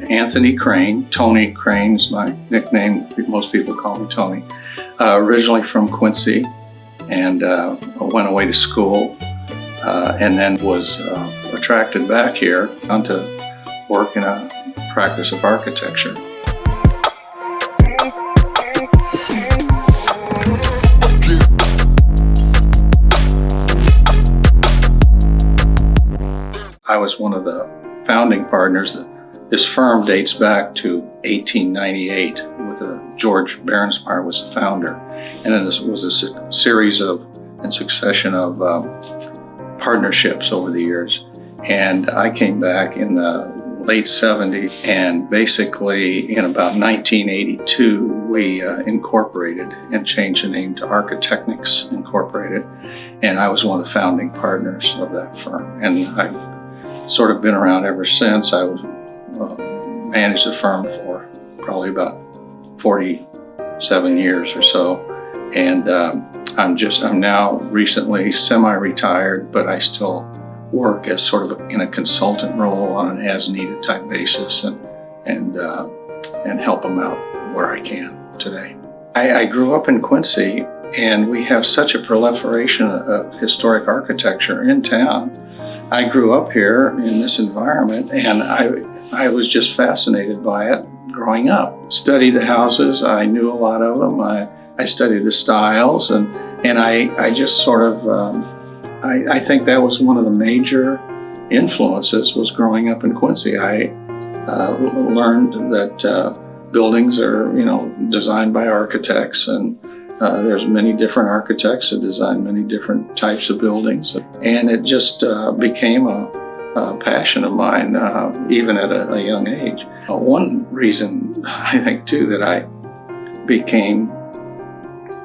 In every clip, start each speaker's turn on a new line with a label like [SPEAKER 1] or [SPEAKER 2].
[SPEAKER 1] Anthony Crane. Tony Crane is my nickname. Most people call me Tony. Originally from Quincy, and went away to school, and then was attracted back here onto work in a practice of architecture. I was one of the founding partners. This firm dates back to 1898 with George Berensmeyer was the founder. And then this was a series of and succession of partnerships over the years. And I came back in the late 70s, and basically in about 1982, we incorporated and changed the name to Architechnics Incorporated. And I was one of the founding partners of that firm. And I've sort of been around ever since. I was managed the firm for probably about 47 years or so. And I'm now recently semi-retired, but I still work as sort of in a consultant role on an as-needed type basis, and help them out where I can today. I grew up in Quincy, and we have such a proliferation of historic architecture in town. I grew up here in this environment, and I was just fascinated by it growing up. Studied the houses, I knew a lot of them. I studied the styles, and I just sort of, I think that was one of the major influences was growing up in Quincy. I learned that buildings are, designed by architects, and there's many different architects that design many different types of buildings. And it just became a passion of mine, even at a young age. One reason, I think, too, that I became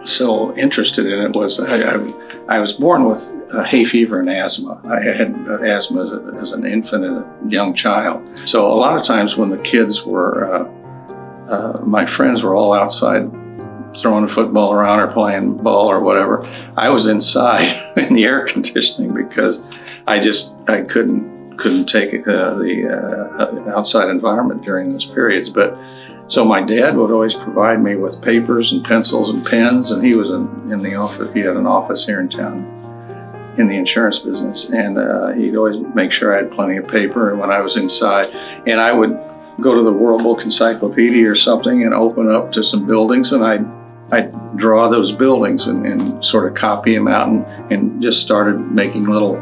[SPEAKER 1] so interested in it was I was born with hay fever and asthma. I had asthma as an infant and a young child. So a lot of times when the kids were, my friends were all outside throwing a football around or playing ball or whatever, I was inside in the air conditioning because I couldn't take the outside environment during those periods. But so my dad would always provide me with papers and pencils and pens, and he was in the office. He had an office here in town in the insurance business, and he'd always make sure I had plenty of paper. And when I was inside, and I would go to the World Book Encyclopedia or something and open up to some buildings, and I'd draw those buildings and sort of copy them out, and just started making little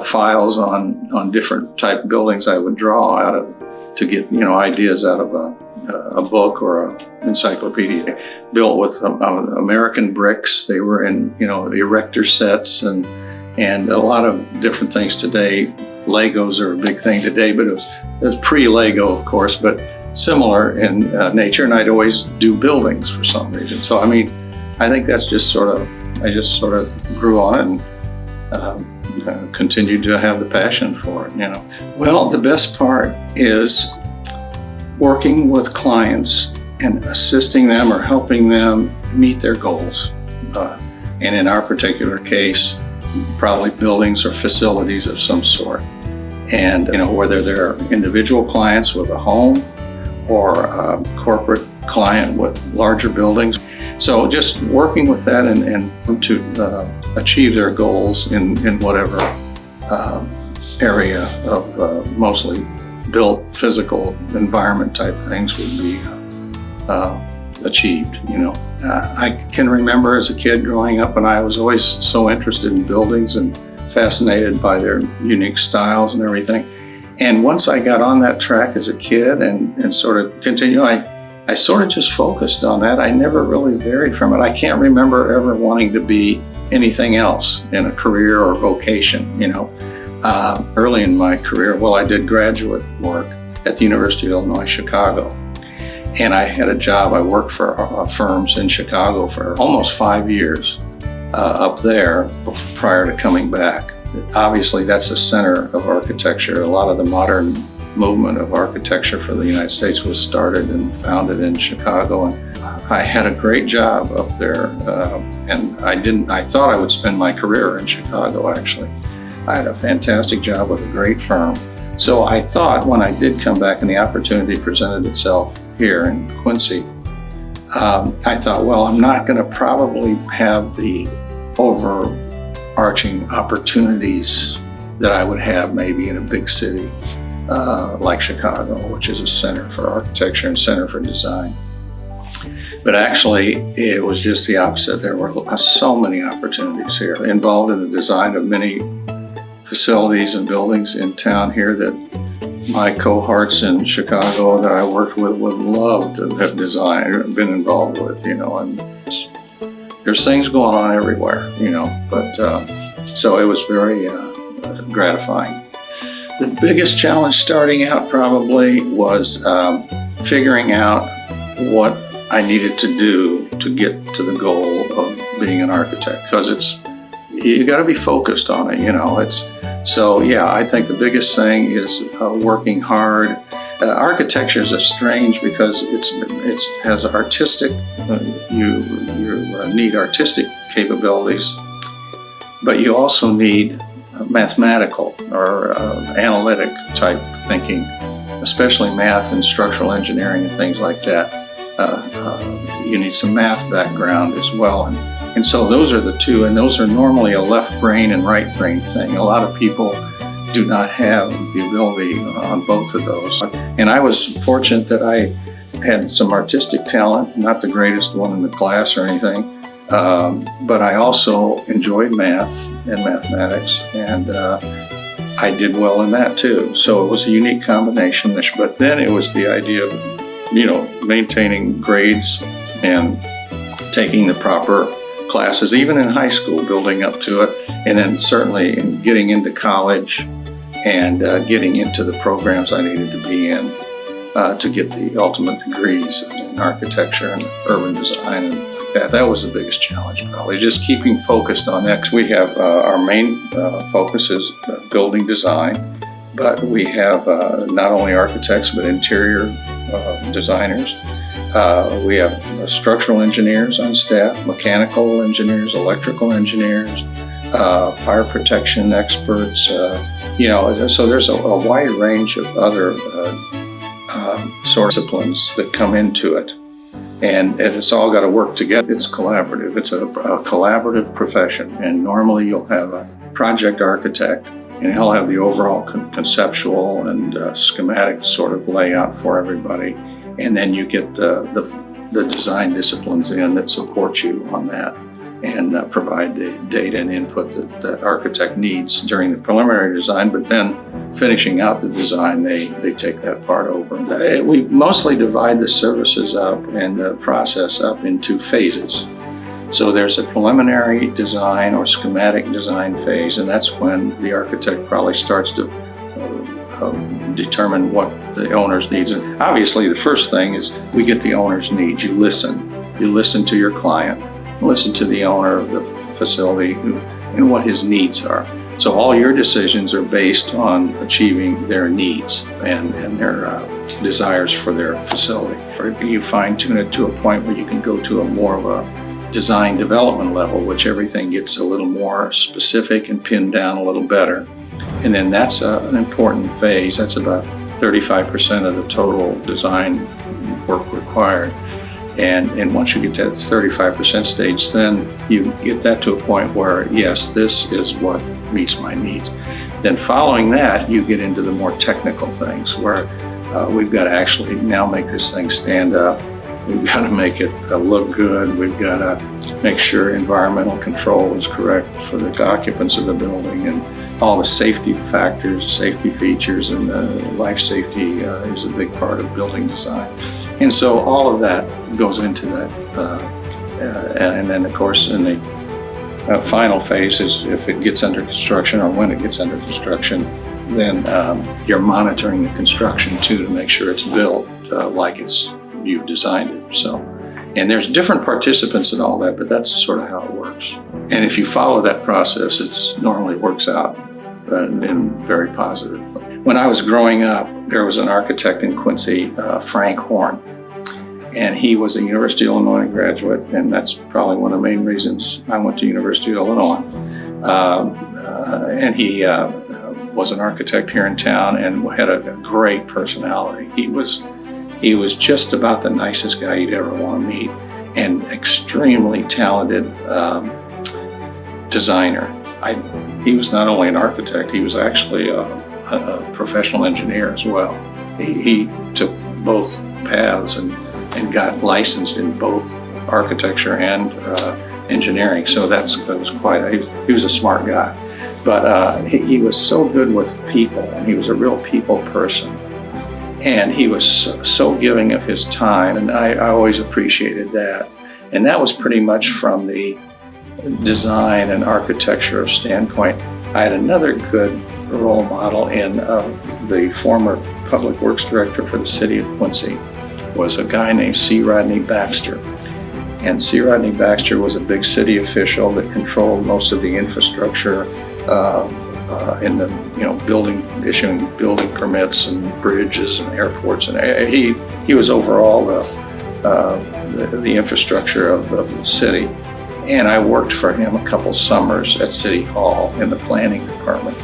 [SPEAKER 1] files on different type buildings I would draw out of to get ideas out of a book or an encyclopedia. Built with American bricks. They were in erector sets and a lot of different things today. Legos are a big thing today, but it was pre-Lego, of course, but similar in nature. And I'd always do buildings for some reason. So I think that's I just sort of grew on it and continued to have the passion for it. Well, the best part is working with clients and assisting them or helping them meet their goals. And in our particular case, probably buildings or facilities of some sort. And whether they're individual clients with a home or a corporate client with larger buildings. So just working with that and to achieve their goals in whatever area of mostly built physical environment type things would be achieved. I can remember as a kid growing up, and I was always so interested in buildings and fascinated by their unique styles and everything. And once I got on that track as a kid and sort of continued, I sort of just focused on that. I never really varied from it. I can't remember ever wanting to be anything else in a career or vocation. Early in my career, I did graduate work at the University of Illinois, Chicago. And I had a job. I worked for firms in Chicago for almost 5 years up there prior to coming back. Obviously, that's the center of architecture. A lot of the modern movement of architecture for the United States was started and founded in Chicago. And I had a great job up there. And I thought I would spend my career in Chicago, actually. I had a fantastic job with a great firm, So I thought when I did come back and the opportunity presented itself here in Quincy, I thought, well, I'm not going to probably have the overarching opportunities that I would have maybe in a big city like Chicago, which is a center for architecture and center for design. But actually, it was just the opposite. There were so many opportunities here, involved in the design of many facilities and buildings in town here that my cohorts in Chicago that I worked with would love to have designed or been involved with, and there's things going on everywhere, but so it was very gratifying. The biggest challenge starting out probably was figuring out what I needed to do to get to the goal of being an architect, because you got to be focused on it, So yeah, I think the biggest thing is working hard. Architecture is strange because it has artistic. You need artistic capabilities, but you also need mathematical or analytic type thinking, especially math and structural engineering and things like that. You need some math background as well. And so those are the two, and those are normally a left brain and right brain thing. A lot of people do not have the ability on both of those. And I was fortunate that I had some artistic talent, not the greatest one in the class or anything, but I also enjoyed math and mathematics, and I did well in that too. So it was a unique combination. But then it was the idea of, maintaining grades and taking the proper classes, even in high school, building up to it, and then certainly getting into college and getting into the programs I needed to be in to get the ultimate degrees in architecture and urban design and like that. That was the biggest challenge, probably, just keeping focused on that. We have our main focus is building design, but we have not only architects but interior designers. We have structural engineers on staff, mechanical engineers, electrical engineers, fire protection experts, so there's a wide range of other sort of disciplines that come into it. And it's all got to work together. It's collaborative. It's a collaborative profession. And normally you'll have a project architect, and he'll have the overall conceptual and schematic sort of layout for everybody. And then you get the design disciplines in that support you on that and provide the data and input that architect needs during the preliminary design. But then finishing out the design, they take that part over. We mostly divide the services up and the process up into phases. So there's a preliminary design or schematic design phase, and that's when the architect probably starts to determine what the owner's needs. And obviously the first thing is we get the owner's needs. You listen to your client, listen to the owner of the facility and what his needs are. So all your decisions are based on achieving their needs and their desires for their facility. Or you fine tune it to a point where you can go to a more of a design development level, which everything gets a little more specific and pinned down a little better. And then that's an important phase. That's about 35% of the total design work required. And once you get to that 35% stage, then you get that to a point where, yes, this is what meets my needs. Then following that, you get into the more technical things where we've got to actually now make this thing stand up. We've got to make it look good. We've got to make sure environmental control is correct for the occupants of the building, and all the safety factors, safety features, and life safety is a big part of building design. And so all of that goes into that. And then, of course, in the final phase is if it gets under construction or when it gets under construction, then you're monitoring the construction too to make sure it's built like you've designed it. So, and there's different participants in all that, but that's sort of how it works. And if you follow that process, it normally works out and very positive. When I was growing up, there was an architect in Quincy, Frank Horn, and he was a University of Illinois graduate, and that's probably one of the main reasons I went to University of Illinois. And he was an architect here in town and had a great personality. He was just about the nicest guy you'd ever want to meet, and extremely talented designer. He was not only an architect, he was actually a professional engineer as well. He took both paths and got licensed in both architecture and engineering. So that was he was a smart guy. But he was so good with people, and he was a real people person. And he was so giving of his time, and I always appreciated that. And that was pretty much from the design and architecture standpoint. I had another good role model in the former public works director for the city of Quincy, was a guy named C. Rodney Baxter. And C. Rodney Baxter was a big city official that controlled most of the infrastructure in the issuing building permits and bridges and airports, and he was overall the infrastructure of the city. And I worked for him a couple summers at City Hall in the planning department.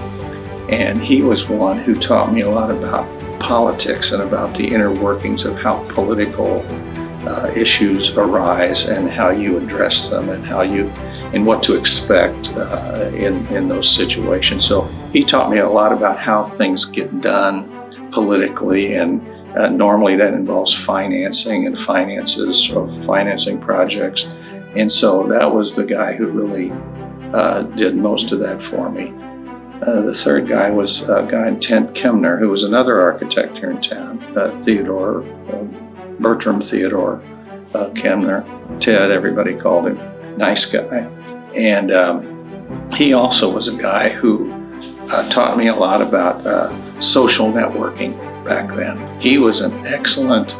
[SPEAKER 1] And he was one who taught me a lot about politics and about the inner workings of how political issues arise and how you address them and what to expect in those situations. So he taught me a lot about how things get done politically, and normally that involves financing and finances of financing projects. And so that was the guy who really did most of that for me. The third guy was a guy named Ted Kemner, who was another architect here in town, Bertram Theodore Kemner. Ted, everybody called him. Nice guy. And he also was a guy who taught me a lot about social networking back then. He was an excellent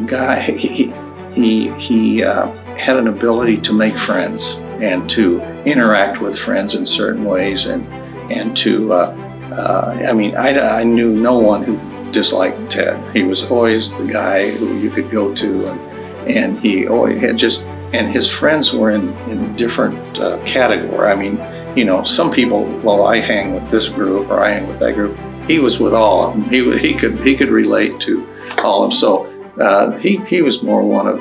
[SPEAKER 1] guy. He had an ability to make friends and to interact with friends in certain ways, and to, I knew no one who disliked Ted. He was always the guy who you could go to, and he always had and his friends were in different category. Some people, well, I hang with this group or I hang with that group. He was with all of them. He could relate to all of them. So he was more one of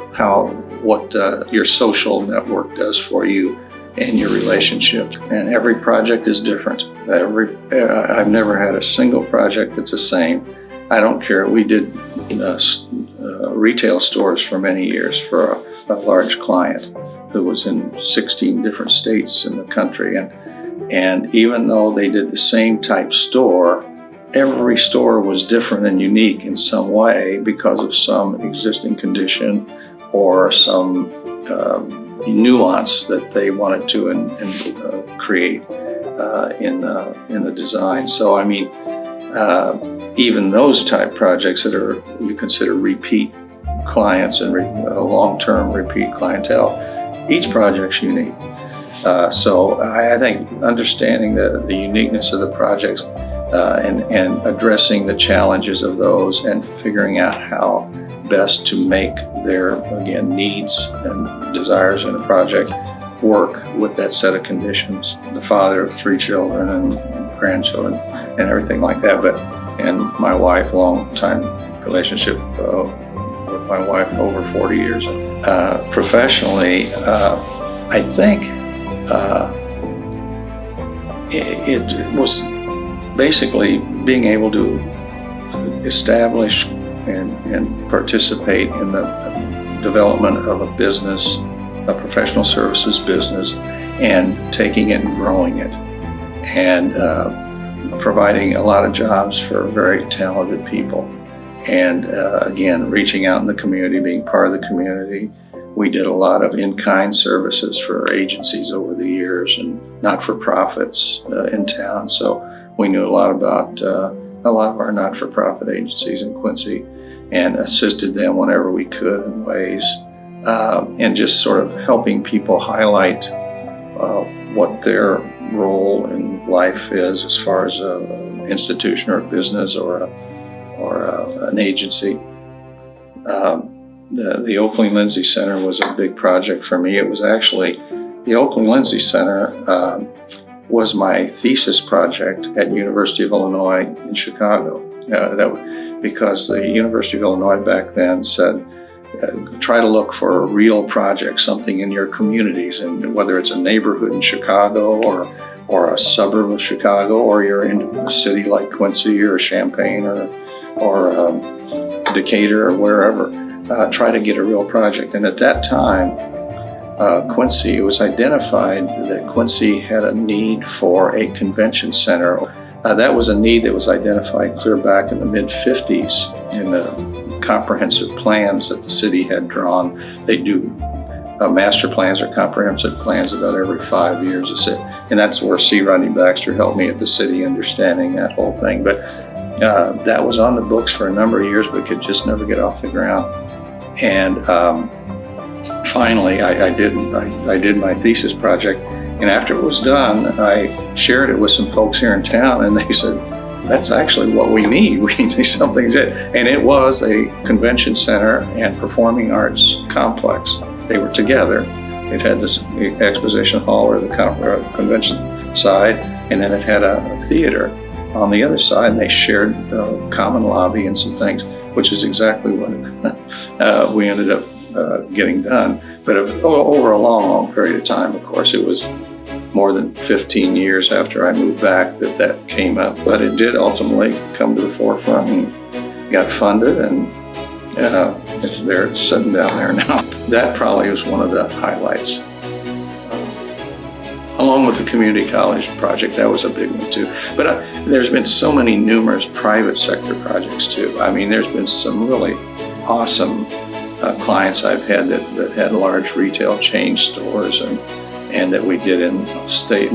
[SPEAKER 1] what your social network does for you and your relationship. And every project is different. I've never had a single project that's the same. I don't care. We did retail stores for many years for a large client who was in 16 different states in the country. And even though they did the same type store, every store was different and unique in some way because of some existing condition or some nuance that they wanted to create in the design. So even those type projects that you consider repeat clients and long-term repeat clientele, each project's unique. So I think understanding the uniqueness of the projects and addressing the challenges of those and figuring out how best to make their, again, needs and desires in a project work with that set of conditions. The father of 3 children and grandchildren and everything like that, and my wife, long time relationship with my wife, over 40 years. Professionally, I think it was basically being able to establish and participate in the development of a business, a professional services business, and taking it and growing it, and providing a lot of jobs for very talented people. And again, reaching out in the community, being part of the community. We did a lot of in-kind services for agencies over the years and not-for-profits in town. So we knew a lot about a lot of our not-for-profit agencies in Quincy and assisted them whenever we could in ways, and just sort of helping people highlight what their role in life is as far as an institution or a business or an agency. The Oakland Lindsay Center was a big project for me. It was actually, the Oakland Lindsay Center was my thesis project at University of Illinois in Chicago. Because the University of Illinois back then said, try to look for a real project, something in your communities, and whether it's a neighborhood in Chicago or a suburb of Chicago, or you're in a city like Quincy or Champaign or Decatur or wherever, try to get a real project. And at that time, Quincy, it was identified that Quincy had a need for a convention center. That was a need that was identified clear back in the mid-50s in the comprehensive plans that the city had drawn. They do master plans or comprehensive plans about every 5 years. And that's where C. Rodney Baxter helped me at the city understanding that whole thing. But that was on the books for a number of years, but could just never get off the ground. And finally, I did my thesis project. And after it was done, I shared it with some folks here in town, and they said, that's actually what we need. We need something. And it was a convention center and performing arts complex. They were together. It had this exposition hall or the convention side, and then it had a theater on the other side, and they shared a common lobby and some things, which is exactly what we ended up getting done. But over a long period of time, of course. It was more than 15 years after I moved back that came up. But it did ultimately come to the forefront and got funded, and it's there, it's sitting down there now. That probably was one of the highlights. Along with the community college project, that was a big one too. But there's been so many numerous private sector projects too. I mean, there's been some really awesome clients I've had that had large retail chain stores and that we did in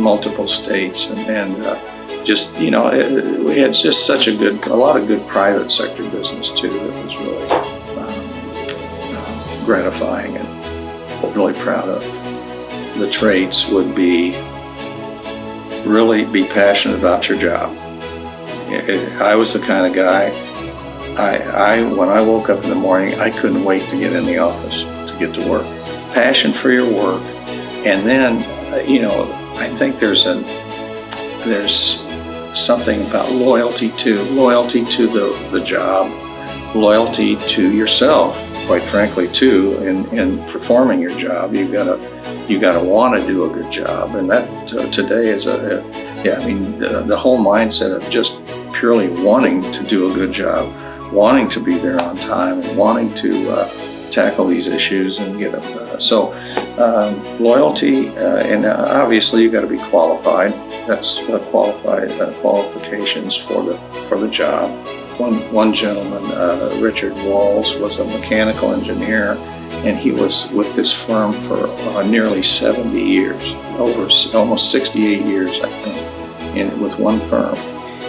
[SPEAKER 1] multiple states, and just, you know, we had just a lot of good private sector business too that was really gratifying and really proud of. The traits would really be passionate about your job. I was the kind of guy, when I woke up in the morning, I couldn't wait to get in the office, to get to work. Passion for your work. And then, you know, I think there's something about loyalty to the job, loyalty to yourself, quite frankly, too, in performing your job. You gotta want to do a good job, and that today is the whole mindset of just purely wanting to do a good job, wanting to be there on time, and wanting to tackle these issues and get them. Loyalty, and obviously you got to be qualified. That's qualifications for the job. One gentleman, Richard Walls, was a mechanical engineer, and he was with this firm for nearly 70 years, over almost 68 years, I think, with one firm.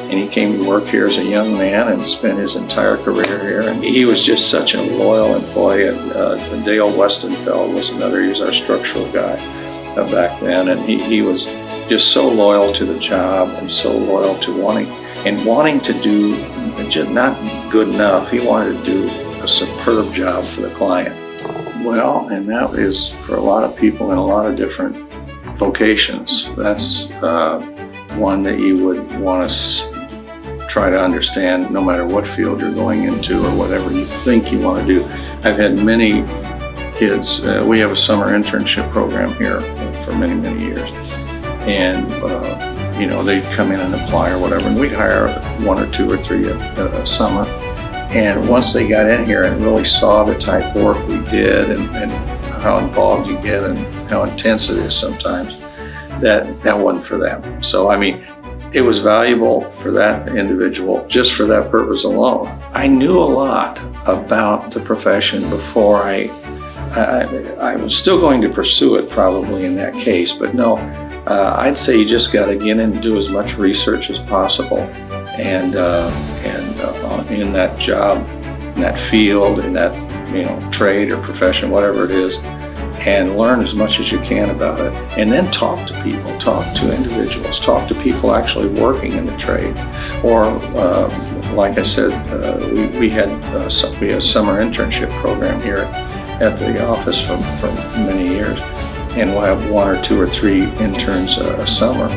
[SPEAKER 1] And he came to work here as a young man and spent his entire career here. And he was just such a loyal employee. And Dale Westenfeld was another. He was our structural guy back then, and he was just so loyal to the job and so loyal to wanting to do just not good enough. He wanted to do a superb job for the client. Well, and that is for a lot of people in a lot of different vocations. That's one that you would want to try to understand no matter what field you're going into or whatever you think you want to do. I've had many kids, we have a summer internship program here for many years, and you know, they'd come in and apply or whatever, and we'd hire 1 or 2 or 3 a summer. And once they got in here and really saw the type of work we did and how involved you get and how intense it is sometimes, that wasn't for them. So, I mean, it was valuable for that individual just for that purpose alone. I knew a lot about the profession before I was still going to pursue it probably in that case, but no, I'd say you just got to get in and do as much research as possible, and in that job, in that field, in that, you know, trade or profession, whatever it is, and learn as much as you can about it. And then talk to people, talk to individuals, talk to people actually working in the trade. Or, like I said, we had a summer internship program here at the office for many years. And we'll have 1 or 2 or 3 interns a summer.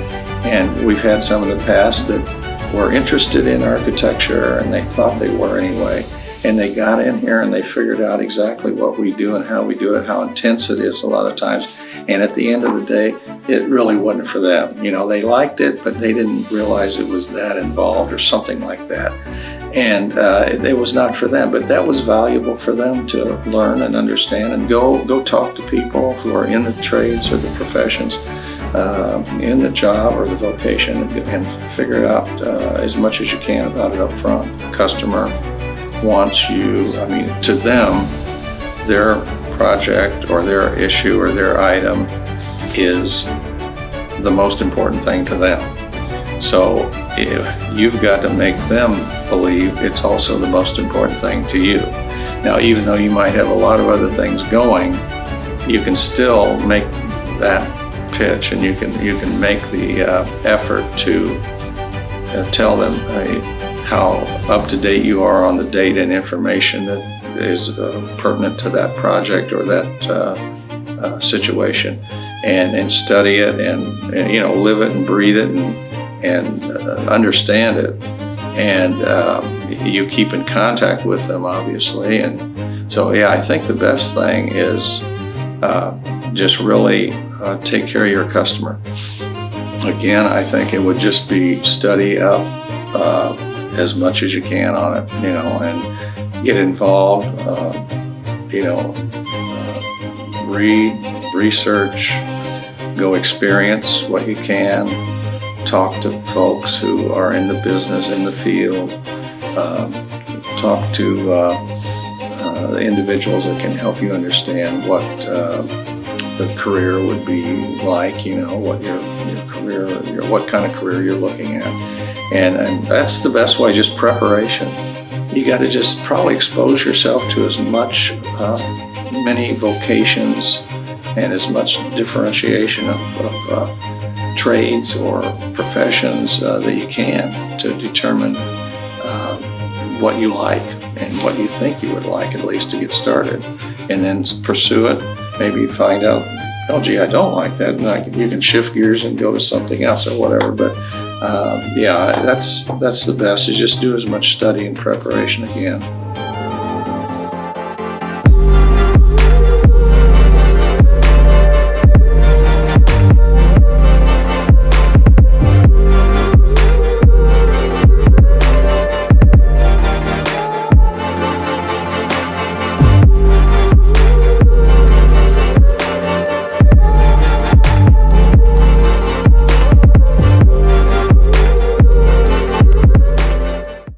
[SPEAKER 1] And we've had some in the past that were interested in architecture, and they thought they were anyway. And they got in here and they figured out exactly what we do and how we do it, how intense it is a lot of times. And at the end of the day, it really wasn't for them. You know, they liked it, but they didn't realize it was that involved or something like that. And it was not for them, but that was valuable for them to learn and understand and go talk to people who are in the trades or the professions, in the job or the vocation, and figure it out as much as you can about it up front. The customer wants you, I mean, to them, their project or their issue or their item is the most important thing to them. So you've got to make them believe it's also the most important thing to you. Now, even though you might have a lot of other things going, you can still make that pitch, and you can make the effort to tell them how up to date you are on the data and information that is pertinent to that project or that situation, and study it and you know, live it and breathe it and understand it, and you keep in contact with them, obviously. And so yeah, I think the best thing is just really take care of your customer. Again, I think it would just be study up as much as you can on it, you know, and get involved, you know, read, research, go experience what you can, talk to folks who are in the business, in the field, talk to the individuals that can help you understand what the career would be like, you know, what your career, what kind of career you're looking at. And that's the best way, just preparation. You got to just probably expose yourself to as much, many vocations and as much differentiation of trades or professions that you can to determine what you like and what you think you would like, at least to get started, and then pursue it. Maybe find out, oh gee, I don't like that, and you can shift gears and go to something else or whatever. But yeah, that's the best, is just do as much study and preparation again.